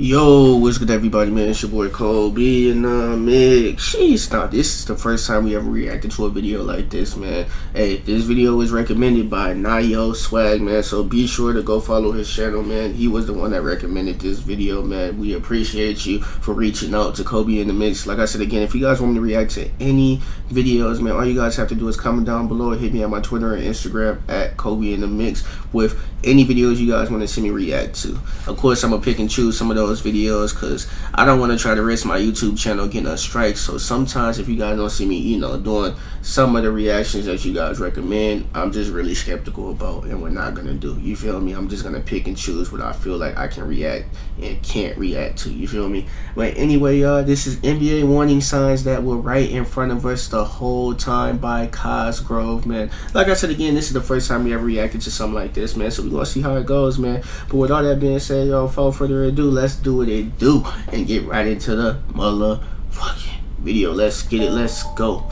Yo, what's good everybody, man? It's your boy Colbe and Mick. Sheesh, now this is the first time we ever reacted to a video like this, man. Hey, this video was recommended by Nayo Swag, man, so be sure to go follow his channel, man. He was the one that recommended this video, man. We appreciate you for reaching out to ColbeNThaMix. Like I said again, if you guys want me to react to any videos, man, all you guys have to do is comment down below, hit me on my Twitter and Instagram at ColbeNThaMix with any videos you guys want to see me react to. Of course, I'm gonna pick and choose some of those videos because I don't want to try to risk my YouTube channel getting a strike. So sometimes if you guys don't see me, doing some of the reactions that you guys recommend, I'm just really skeptical about and we're not gonna do. You feel me? I'm just gonna pick and choose what I feel like I can react and can't react to. You feel me? But anyway, y'all, this is NBA warning signs that were right in front of us the whole time by Cosgrove, man. Like I said again, this is the first time we ever reacted to something like this, man. So we're gonna see how it goes, man. But with all that being said, y'all, without further ado, let's do what it do and get right into the motherfucking video. Let's get it. Let's go.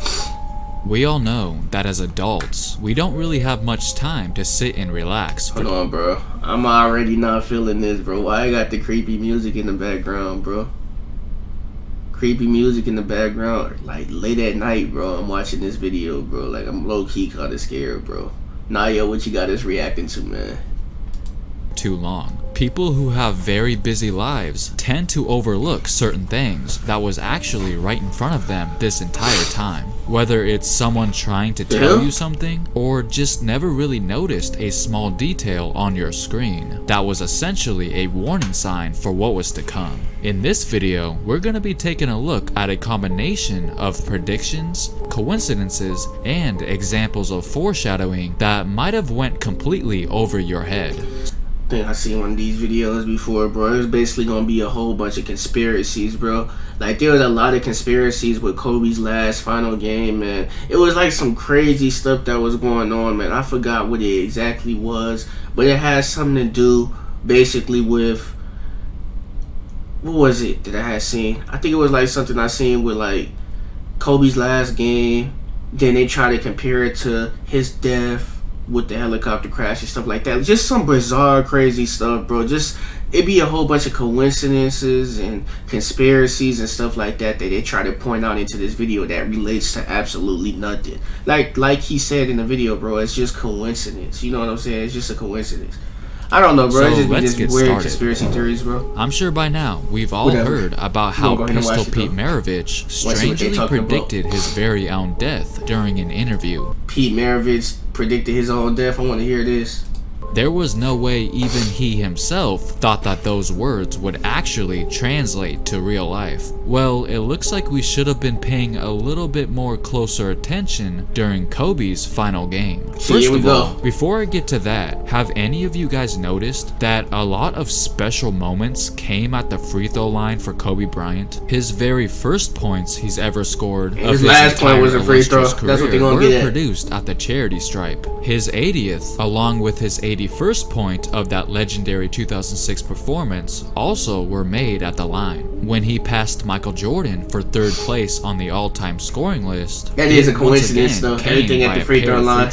We all know that as adults, we don't really have much time to sit and relax. Hold on, bro. I'm already not feeling this, bro. Why I got the creepy music in the background, bro? Creepy music in the background, like late at night, bro. I'm watching this video, bro. Like I'm low-key kind of scared, bro. Naya, what you got us reacting to, man? Too long. People who have very busy lives tend to overlook certain things that was actually right in front of them this entire time. Whether it's someone trying to tell you something or just never really noticed a small detail on your screen that was essentially a warning sign for what was to come. In this video, we're going to be taking a look at a combination of predictions, coincidences, and examples of foreshadowing that might have went completely over your head. I think I seen one of these videos before, bro. It was basically gonna be a whole bunch of conspiracies, bro. Like there was a lot of conspiracies with Kobe's last final game, man. It was like some crazy stuff that was going on, man. I forgot what it exactly was, but it had something to do basically with, what was it that I had seen? I think it was like something I seen with like Kobe's last game. Then they try to compare it to his death with the helicopter crash and stuff like that. Just some bizarre, crazy stuff, bro. Just, it'd be a whole bunch of coincidences and conspiracies and stuff like that that they try to point out into this video that relates to absolutely nothing. Like he said in the video, bro, it's just coincidence. You know what I'm saying? It's just a coincidence. I don't know, bro. So it's just let's be get just weird started. Conspiracy theories, bro. I'm sure by now we've all heard about how Pistol Pete Maravich strangely predicted his very own death during an interview. Pete Maravich predicted his own death. I want to hear this. There was no way even he himself thought that those words would actually translate to real life. Well, it looks like we should have been paying a little bit more closer attention during Kobe's final game. First of all, before I get to that, have any of you guys noticed that a lot of special moments came at the free throw line for Kobe Bryant? His very first points he's ever scored, his last point was a free throw. That's what they're gonna get at. Produced at the charity stripe. His 80th, along with his 81st point of that legendary 2006 performance, also were made at the line when he passed Michael Jordan for third place on the all-time scoring list. That is a coincidence, though. Everything at the free throw line.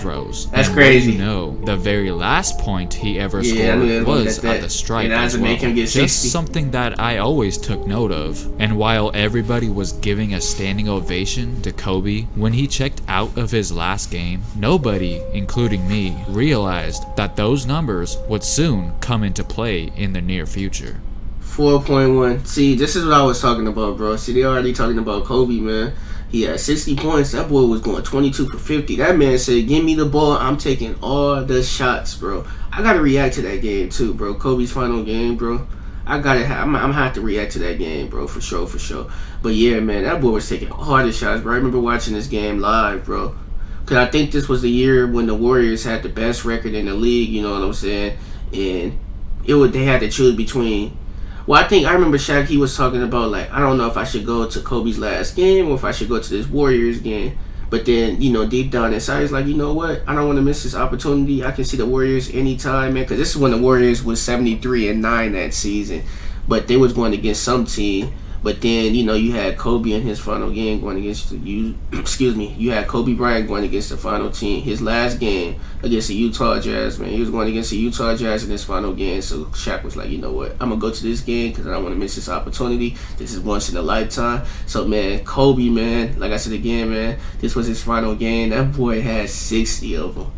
That's crazy. The very last point he ever scored was at the stripe as well. Just something that I always took note of. And while everybody was giving a standing ovation to Kobe when he checked out of his last game, nobody, including me, realized that those numbers would soon come into play in the near future. 4.1. See, this is what I was talking about, bro. See, they already talking about Kobe, man. He had 60 points. That boy was going 22 for 50. That man said, give me the ball. I'm taking all the shots, bro. I got to react to that game, too, bro. Kobe's final game, bro. I'm going to have to react to that game, bro, for sure, for sure. But, yeah, man, that boy was taking all the shots, bro. I remember watching this game live, bro. Because I think this was the year when the Warriors had the best record in the league, you know what I'm saying? And they had to choose between... Well, I remember Shaq, he was talking about, like, I don't know if I should go to Kobe's last game or if I should go to this Warriors game. But then, deep down inside, he's like, you know what? I don't want to miss this opportunity. I can see the Warriors anytime, man. Because this is when the Warriors was 73-9 that season. But they was going against some team. But then, you know, you had Kobe in his final game going against you. Excuse me. You had Kobe Bryant going against the final team. His last game against the Utah Jazz, man. He was going against the Utah Jazz in his final game. So Shaq was like, you know what? I'm gonna go to this game because I don't want to miss this opportunity. This is once in a lifetime. So man, Kobe, man. Like I said again, man. This was his final game. That boy had 60 of them.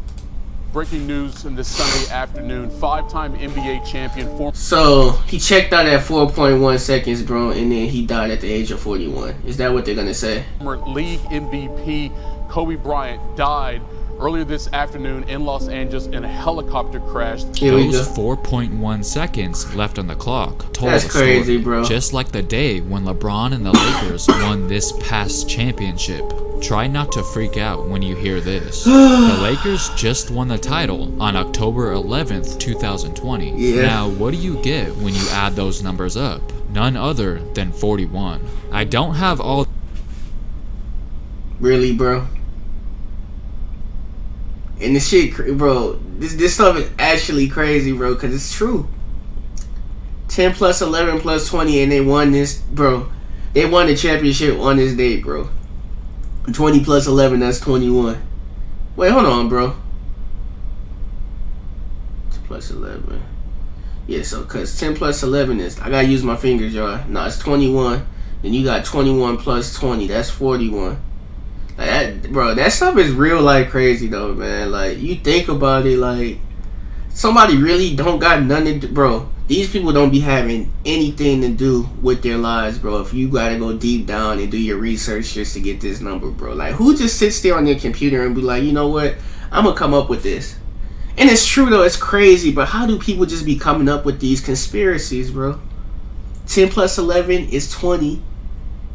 Breaking news in this Sunday afternoon, 5-time NBA champion. So he checked out at 4.1 seconds, bro, and then he died at the age of 41. Is that what they're gonna say? Former league MVP Kobe Bryant died earlier this afternoon in Los Angeles in a helicopter crash. Those 4.1 seconds left on the clock told That's a story, crazy, bro. just like the day when LeBron and the Lakers won this past championship. Try not to freak out when you hear this. The Lakers just won the title on October 11th, 2020. Yeah. Now, what do you get when you add those numbers up? None other than 41. I don't have all... Really, bro? And this shit, bro, this stuff is actually crazy, bro, because it's true. 10 plus 11 plus 20, and they won this, bro. They won the championship on this date, bro. 20 plus 11, that's 21. Wait, hold on, bro. 10 plus 11. Yeah, so, because 10 plus 11 is, I gotta use my fingers, y'all. No, it's 21. Then you got 21 plus 20, that's 41. Like that, bro, that stuff is real life crazy, though, man. Like, you think about it, like, somebody really don't got nothing to do, bro. These people don't be having anything to do with their lives, bro. If you gotta go deep down and do your research just to get this number, bro. Like, who just sits there on their computer and be like, you know what? I'm gonna come up with this. And it's true, though. It's crazy. But how do people just be coming up with these conspiracies, bro? 10 plus 11 is 20.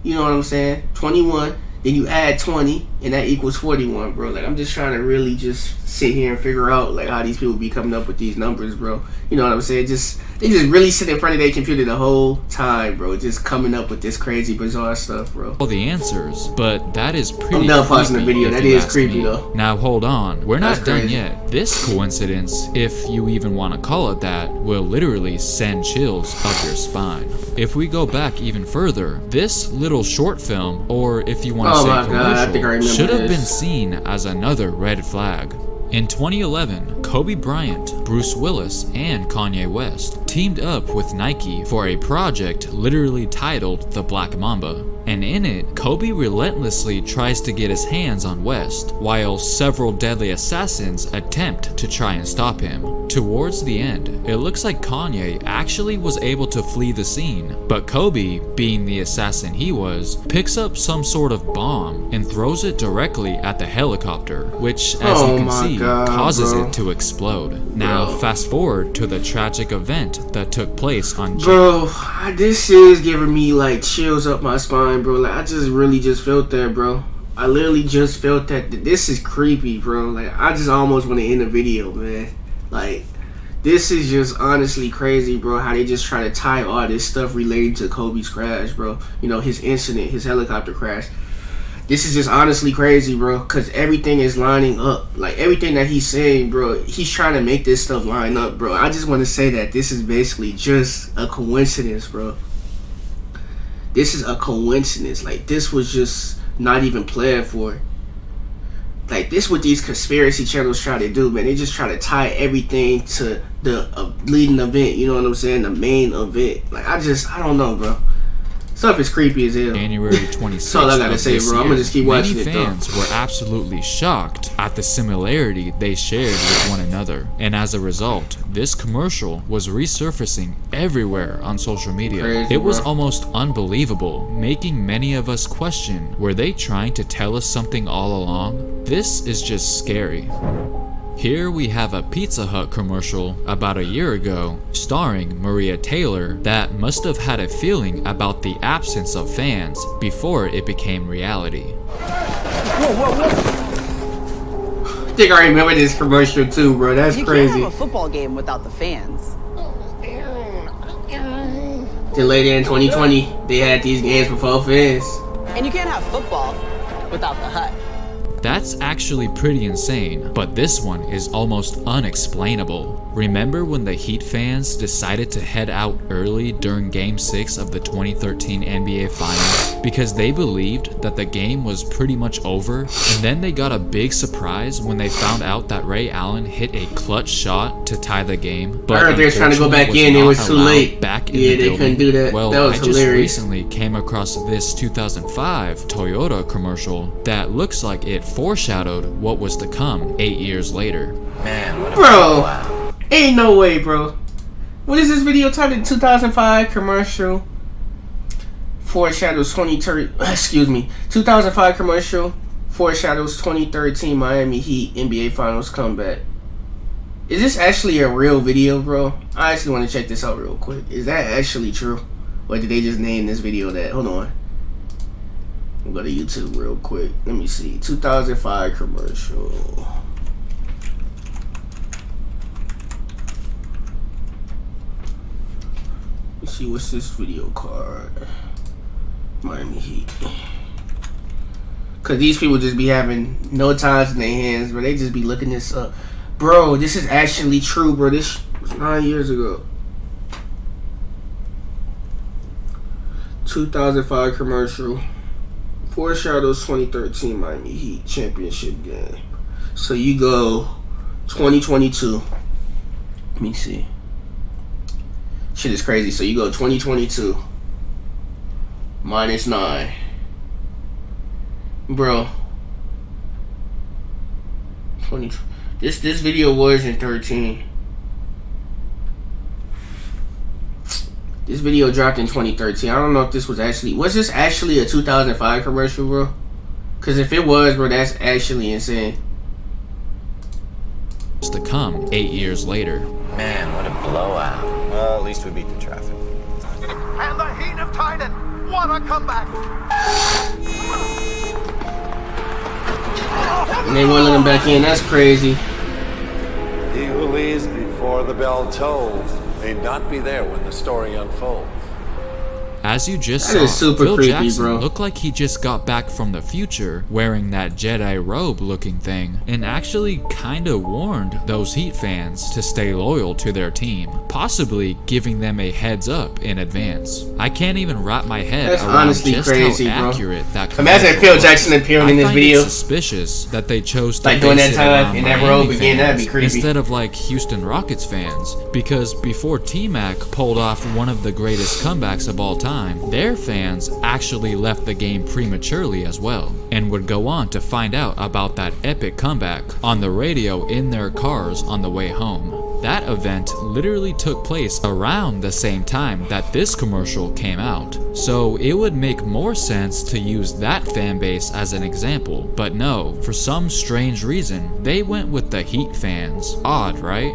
You know what I'm saying? 21. Then you add 20, and that equals 41, bro. Like, I'm just trying to really just sit here and figure out, like, how these people be coming up with these numbers, bro. You know what I'm saying? They just really sit in front of their computer the whole time, bro. Just coming up with this crazy, bizarre stuff, bro. all the answers, but that is pretty I'm done pausing the creepy video. if That you is ask creepy, me. though. Now hold on, we're That's not done crazy. yet. This coincidence, if you even want to call it that, will literally send chills up your spine. If we go back even further, this little short film, or if you want to Oh say my God, I think I remember commercial, should have this. been seen as another red flag. In 2011, Kobe Bryant, Bruce Willis, and Kanye West teamed up with Nike for a project literally titled The Black Mamba. And in it, Kobe relentlessly tries to get his hands on West, while several deadly assassins attempt to try and stop him. Towards the end, it looks like Kanye actually was able to flee the scene, but Kobe, being the assassin he was, picks up some sort of bomb and throws it directly at the helicopter, which, as Oh you can my see, God, causes bro. it to explode. Now, Bro. fast forward to the tragic event that took place on Bro, this shit is giving me, like, chills up my spine, bro. Like, I just really just felt that, bro. I literally just felt that. This is creepy, bro. Like, I just almost want to end the video, man. Like, this is just honestly crazy, bro, how they just try to tie all this stuff related to Kobe's crash, bro. You know, his incident, his helicopter crash. This is just honestly crazy, bro, because everything is lining up. Like, everything that he's saying, bro, he's trying to make this stuff line up, bro. I just want to say that this is basically just a coincidence, bro. This is a coincidence. Like, this was just not even planned for. Like, this what these conspiracy channels try to do, man. They just try to tie everything to the leading event, you know what I'm saying? The main event. Like, I don't know, bro. Stuff is creepy as hell. January 26th. That's all I gotta say, bro. I'm gonna just keep watching it, though. Many fans were absolutely shocked at the similarity they shared with one another. And as a result, this commercial was resurfacing everywhere on social media. Crazy, it was bro. almost unbelievable, making many of us question, were they trying to tell us something all along? This is just scary. Here we have a Pizza Hut commercial about a year ago, starring Maria Taylor, that must have had a feeling about the absence of fans before it became reality. I think I remember this commercial too, bro. That's You crazy. can't have a football game without the fans. Then later in 2020, they had these games before fans. And you can't have football without the hut. That's actually pretty insane, but this one is almost unexplainable. Remember when the Heat fans decided to head out early during Game 6 of the 2013 NBA Finals because they believed that the game was pretty much over, and then they got a big surprise when they found out that Ray Allen hit a clutch shot to tie the game. But I heard they were trying to go back in, it was too late. Back in yeah, the they building. couldn't do that. Well, that was I just hilarious. recently came across this 2005 Toyota commercial that looks like it foreshadowed what was to come 8 years later. Man, what a Bro, wow. ain't no way, bro. What is this video titled? 2005 commercial foreshadows 2005 commercial foreshadows 2013 Miami Heat NBA Finals comeback. Is this actually a real video, bro? I actually want to check this out real quick. Is that actually true? Or did they just name this video that? Hold on. I'll go to YouTube real quick. Let me see. 2005 commercial. Let's see, what's this video card? Miami Heat. Cause these people just be having no times in their hands, but they just be looking this up. Bro, this is actually true, bro. This was 9 years ago. 2005 commercial foreshadows 2013 Miami Heat championship game. So you go 2022. Let me see. Shit is crazy. So you go 2022 minus 9. Bro. 20. This video was in 13. This video dropped in 2013. I don't know if this was this actually a 2005 commercial, bro? Cause if it was, bro, that's actually insane. To come 8 years later. Man, what a blowout. Well, at least we beat the traffic. And the Heat of Titan, what a comeback! And they won't let him back in. That's crazy. He who leaves before the bell tolls may not be there when the story unfolds. As you just That saw, is super Phil creepy, Jackson bro. looked like he just got back from the future wearing that Jedi robe looking thing and actually kinda warned those Heat fans to stay loyal to their team, possibly giving them a heads up in advance. I can't even wrap my head That's around honestly just crazy, how bro. accurate that Imagine commercial Phil was. Jackson appearing in this I find video. it suspicious that they chose to Like during base that it time around in that Miami robe again, that'd be fans creepy. instead of like Houston Rockets fans, because before T-Mac pulled off one of the greatest comebacks of all time, their fans actually left the game prematurely as well, and would go on to find out about that epic comeback on the radio in their cars on the way home. That event literally took place around the same time that this commercial came out, so it would make more sense to use that fan base as an example, but no, for some strange reason, they went with the Heat fans. Odd, right?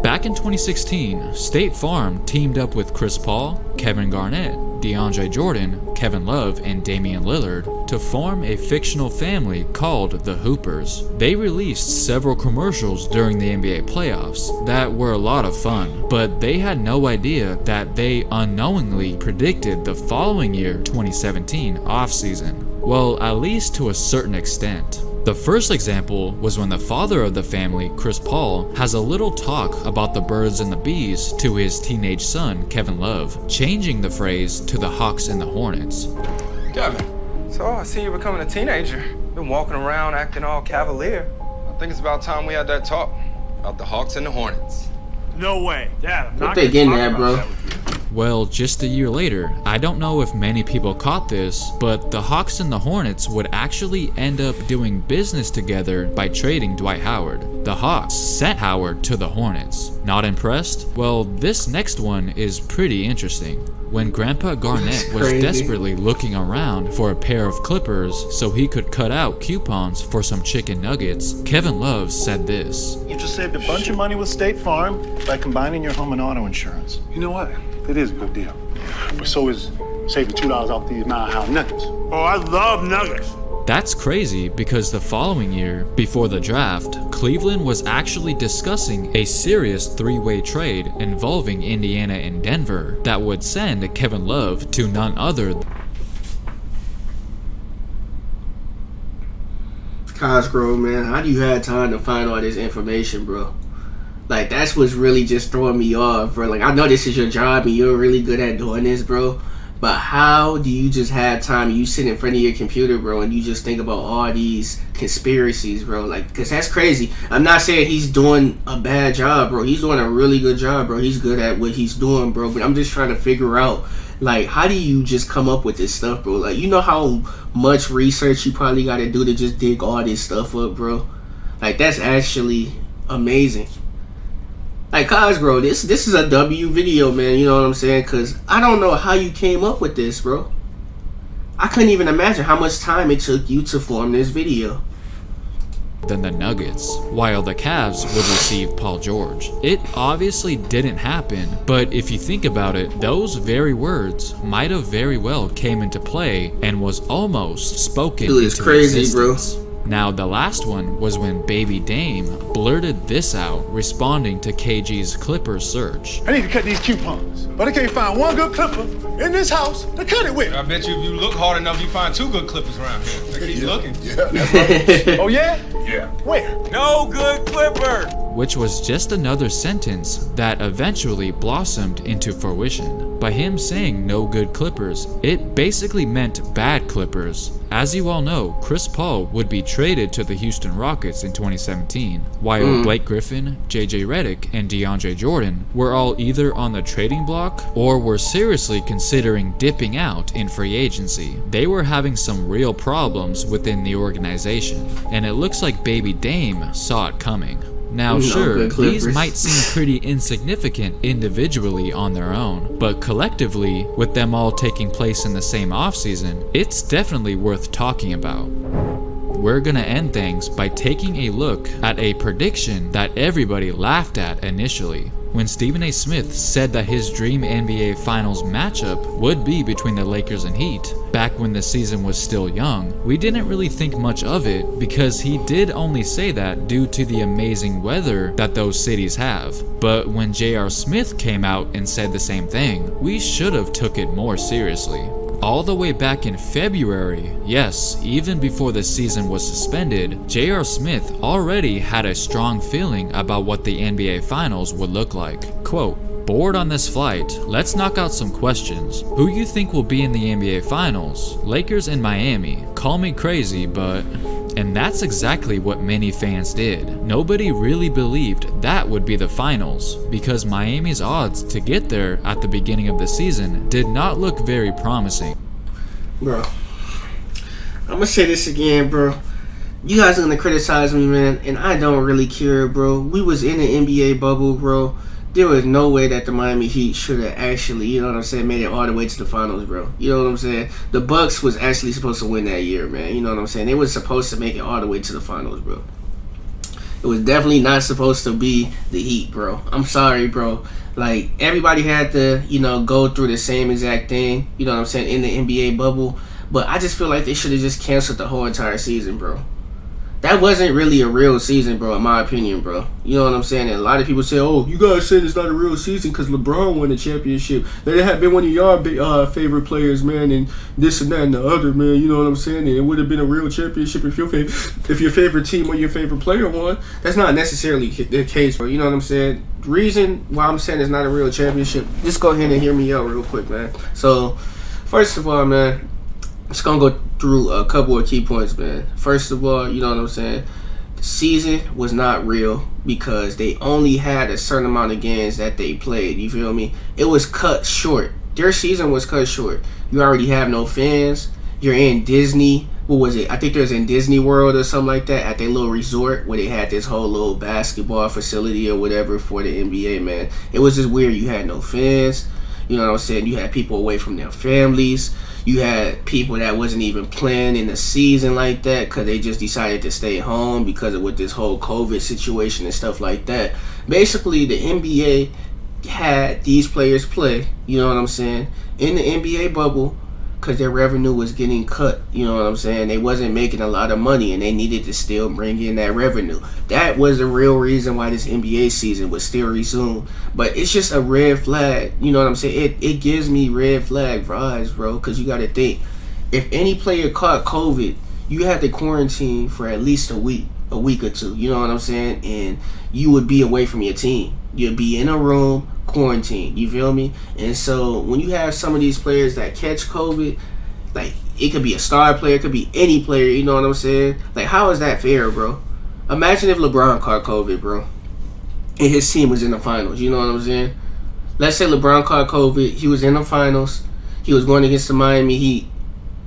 Back in 2016, State Farm teamed up with Chris Paul, Kevin Garnett, DeAndre Jordan, Kevin Love, and Damian Lillard to form a fictional family called the Hoopers. They released several commercials during the NBA playoffs that were a lot of fun, but they had no idea that they unknowingly predicted the following year, 2017, offseason. Well, at least to a certain extent. The first example was when the father of the family, Chris Paul, has a little talk about the birds and the bees to his teenage son, Kevin Love, changing the phrase to the Hawks and the Hornets. Kevin, so I see you're becoming a teenager. Been walking around acting all cavalier. I think it's about time we had that talk about the Hawks and the Hornets. No way, Dad. I'm What not they gonna getting talk at, about bro? that with you. Well, just a year later, I don't know if many people caught this, but the Hawks and the Hornets would actually end up doing business together by trading Dwight Howard. The Hawks sent Howard to the Hornets. Not impressed? Well, this next one is pretty interesting. When Grandpa Garnett was crazy. desperately looking around for a pair of clippers so he could cut out coupons for some chicken nuggets, Kevin Love said this. You just saved a bunch of money with State Farm by combining your home and auto insurance. You know what? It is a good deal. But so is saving $2 off these Mile nuggets. Oh, I love nuggets. That's crazy because the following year, before the draft, Cleveland was actually discussing a serious three-way trade involving Indiana and Denver that would send Kevin Love to none other Cosgrove, man, how do you have time to find all this information, bro? Like, that's what's really just throwing me off, bro. Like, I know this is your job and you're really good at doing this, bro. But how do you just have time and you sit in front of your computer, bro, and you just think about all these conspiracies, bro? Like, because that's crazy. I'm not saying he's doing a bad job, bro. He's doing a really good job, bro. He's good at what he's doing, bro. But I'm just trying to figure out, like, how do you just come up with this stuff, bro? Like, you know how much research you probably got to do to just dig all this stuff up, bro? Like, that's actually amazing. Like, Cosgrove, this is a W video, man, you know what I'm saying? Because I don't know how you came up with this, bro. I couldn't even imagine how much time it took you to form this video. Than the Nuggets, while the Cavs would receive Paul George. It obviously didn't happen, but if you think about it, those very words might have very well came into play and was almost spoken Dude, it's into crazy, existence. bro. Now, the last one was when Baby Dame blurted this out, responding to KG's Clipper search. I need to cut these coupons, but I can't find one good clipper in this house to cut it with. I bet you if you look hard enough, you find 2 good clippers around here. So keep looking. Yeah, that's right. Oh, yeah? Yeah. Where? No good clipper. Which was just another sentence that eventually blossomed into fruition. By him saying no good Clippers, it basically meant bad Clippers. As you all know, Chris Paul would be traded to the Houston Rockets in 2017, while Blake Griffin, JJ Redick, and DeAndre Jordan were all either on the trading block or were seriously considering dipping out in free agency. They were having some real problems within the organization, and it looks like Baby Dame saw it coming. Now sure, these might seem pretty insignificant individually on their own, but collectively, with them all taking place in the same offseason, it's definitely worth talking about. We're gonna end things by taking a look at a prediction that everybody laughed at initially. When Stephen A. Smith said that his dream NBA Finals matchup would be between the Lakers and Heat, back when the season was still young, we didn't really think much of it because he did only say that due to the amazing weather that those cities have. But when J.R. Smith came out and said the same thing, we should have took it more seriously. All the way back in February, yes, even before the season was suspended, J.R. Smith already had a strong feeling about what the NBA Finals would look like. Quote, "Bored on this flight, let's knock out some questions. Who you think will be in the NBA Finals? Lakers and Miami. Call me crazy, but..." And that's exactly what many fans did. Nobody really believed that would be the finals, because Miami's odds to get there at the beginning of the season did not look very promising. Bro, I'm gonna say this again, bro. You guys are gonna criticize me, man, and I don't really care, bro. We was in the NBA bubble, bro. There was no way that the Miami Heat should have actually, you know what I'm saying, made it all the way to the finals, bro. You know what I'm saying? The Bucks was actually supposed to win that year, man. You know what I'm saying? They was supposed to make it all the way to the finals, bro. It was definitely not supposed to be the Heat, bro. I'm sorry, bro. Like, everybody had to, you know, go through the same exact thing, you know what I'm saying, in the NBA bubble. But I just feel like they should have just canceled the whole entire season, bro. That wasn't really a real season, bro, in my opinion, bro. You know what I'm saying? And a lot of people say, oh, you guys said it's not a real season because LeBron won the championship. That had been one of y'all favorite players, man, and this and that and the other, man. You know what I'm saying? And it would have been a real championship if your favorite team or your favorite player won. That's not necessarily the case, bro. You know what I'm saying? The reason why I'm saying it's not a real championship, just go ahead and hear me out real quick, man. So, first of all, man, just gonna go through a couple of key points, man. First of all, you know what I'm saying? The season was not real because they only had a certain amount of games that they played. You feel me? It was cut short. Their season was cut short. You already have no fans. You're in Disney. What was it? I think there's in Disney World or something like that at their little resort where they had this whole little basketball facility or whatever for the NBA, man. It was just weird. You had no fans. You know what I'm saying? You had people away from their families. You had people that wasn't even playing in the season like that because they just decided to stay home because of with this whole COVID situation and stuff like that. Basically, the NBA had these players play, you know what I'm saying, in the NBA bubble because their revenue was getting cut, you know what I'm saying? They wasn't making a lot of money and they needed to still bring in that revenue. That was the real reason why this NBA season was still resumed. But it's just a red flag, you know what I'm saying? It gives me red flag vibes, bro, because you got to think, if any player caught COVID, you had to quarantine for at least a week or two. You know what I'm saying? And you would be away from your team. You'd be in a room, quarantine. You feel me? And so when you have some of these players that catch COVID, like, it could be a star player, it could be any player. You know what I'm saying? Like, how is that fair, bro? Imagine if LeBron caught COVID, bro, and his team was in the finals. You know what I'm saying? Let's say LeBron caught COVID. He was in the finals. He was going against the Miami Heat.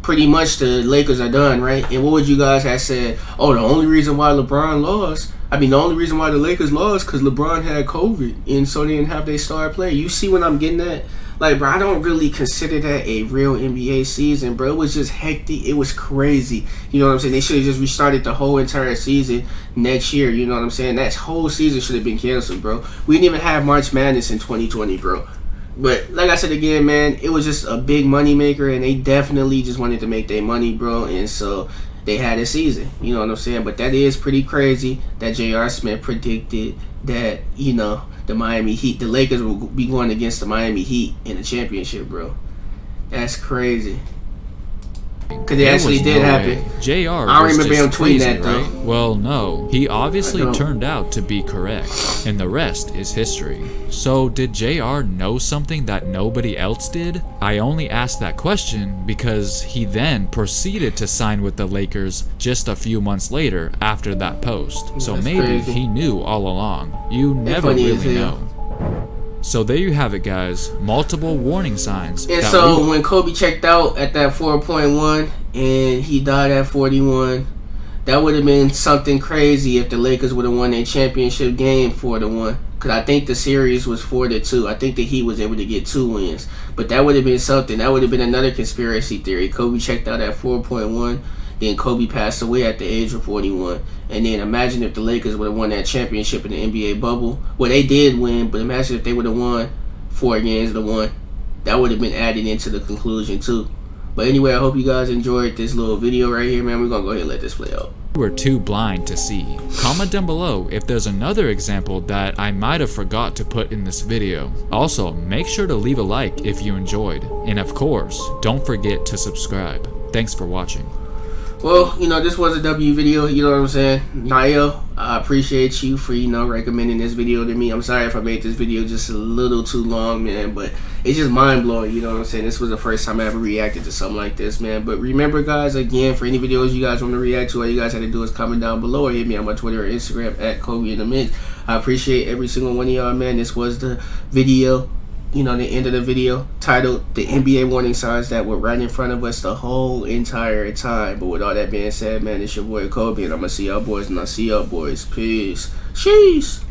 Pretty much the Lakers are done, right? And what would you guys have said? Oh, the only reason why LeBron lost, the only reason why the Lakers lost because LeBron had COVID, and so they didn't have their star player. You see what I'm getting at? Like, bro, I don't really consider that a real NBA season, bro. It was just hectic. It was crazy. You know what I'm saying? They should have just restarted the whole entire season next year. You know what I'm saying? That whole season should have been canceled, bro. We didn't even have March Madness in 2020, bro. But like I said again, man, it was just a big money maker, and they definitely just wanted to make their money, bro. And so they had a season. You know what I'm saying? But that is pretty crazy that J.R. Smith predicted that, you know, the Miami Heat, the Lakers will be going against the Miami Heat in the championship, bro. That's crazy. Because it actually did happen. JR I don't remember him tweeting crazy, that, though. right? Well, no. He obviously turned out to be correct, and the rest is history. So, did JR know something that nobody else did? I only asked that question because he then proceeded to sign with the Lakers just a few months later after that post. So maybe crazy. he knew all along. You never really know. So there you have it, guys. Multiple warning signs. And so when Kobe checked out at that 4.1 and he died at 41, that would have been something crazy if the Lakers would have won their championship game 4-1. Because I think the series was 4-2. I think that he was able to get 2 wins. But that would have been something. That would have been another conspiracy theory. Kobe checked out at 4.1. Then Kobe passed away at the age of 41. And then imagine if the Lakers would have won that championship in the NBA bubble. Well, they did win, but imagine if they would have won 4 games to 1. That would have been added into the conclusion too. But anyway, I hope you guys enjoyed this little video right here, man. We're going to go ahead and let this play out. You were too blind to see. Comment down below if there's another example that I might have forgot to put in this video. Also, make sure to leave a like if you enjoyed. And of course, don't forget to subscribe. Thanks for watching. Well, you know, this was a W video, you know what I'm saying? Nayo, I appreciate you for, you know, recommending this video to me. I'm sorry if I made this video just a little too long, man, but it's just mind-blowing, you know what I'm saying? This was the first time I ever reacted to something like this, man. But remember, guys, again, for any videos you guys want to react to, all you guys had to do is comment down below or hit me on my Twitter or Instagram at ColbeNThaMix. I appreciate every single one of y'all, man. This was the video. You know, the end of the video titled the NBA warning signs that were right in front of us the whole entire time. But with all that being said, man, it's your boy Colbe, and I'm gonna see y'all boys, and I'll see y'all boys. Peace. Sheesh.